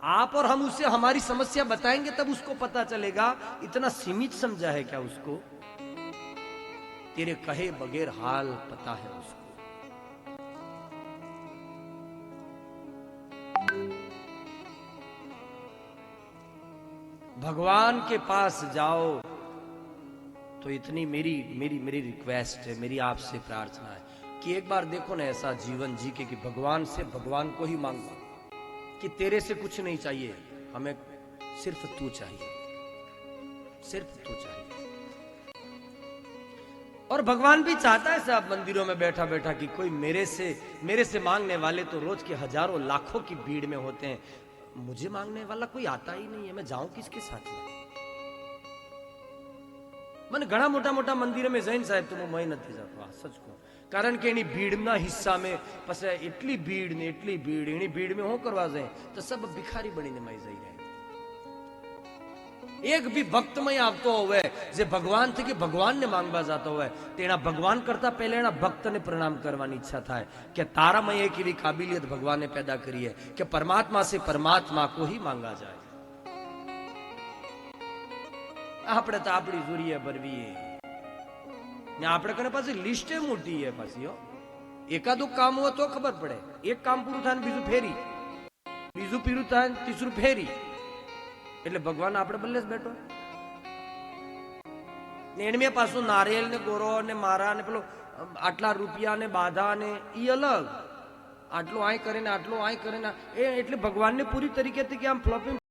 आप और हम उसे हमारी समस्या बताएंगे तब उसको पता चलेगा। इतना सीमित समझा है क्या उसको? तेरे कहे बगैर हाल पता है उसको। भगवान के पास जाओ तो इतनी मेरी मेरी मेरी रिक्वेस्ट है, मेरी आपसे प्रार्थना है कि एक बार देखो ना ऐसा जीवन जी के कि भगवान से भगवान को ही मांगो कि तेरे से कुछ नहीं चाहिए, हमें सिर्फ तू चाहिए, सिर्फ तू चाहिए। और भगवान भी चाहता है साहब मंदिरों में बैठा बैठा कि कोई मेरे से मांगने वाले तो रोज के हजारों लाखों की भीड़ में होते हैं, मुझे मांगने वाला कोई आता ही नहीं है, मैं जाऊं किसके साथ में? મને ઘણા મોટા મોટા મંદિરે જૈન સાહેબ તો હું નથી જતો, આ સચ કહું, કારણ કે એની ભીડના હિસ્સામાં પછી એટલી ભીડ ને એટલી ભીડ, એની ભીડમાં હું કરવા જાય તો સબ ભિખારી બનીને મય જઈ રહ્યા। એક भी ભક્તમય આવતો હોય જે ભગવાનથી કે ભગવાનને માંગવા જતો હોય તેના ભગવાન કરતા પહેલા એના ભક્તને પ્રણામ કરવાની ઈચ્છા થાય કે તારામાં એક એવી કાબિલિયત ભગવાને પેદા કરી है कि परमात्मा से परमात्मा को ही मांगा जाए। આપણે તો આપણી જુરીએ ભરવી ને આપણે કને પાછી લિસ્ટે મોટી છે પાછી હો। એકાદું કામ હોય તો ખબર પડે, એક કામ પૂરું થાય ને બીજું ફેરી, બીજું પીરું થાય ને ત્રીસરું ફેરી, એટલે ભગવાન આપણે બલ્લે જ બેઠો ને એનમે પાછું નારિયેલ ને ગોરો ને મારા ને પેલો આટલા રૂપિયા ને બાધા ને ઈ અલગ, આટલું આય કરે ને આટલું આય કરે ને એટલે ભગવાનને પૂરી તરીકેથી કે આમ ફ્લોપિંગ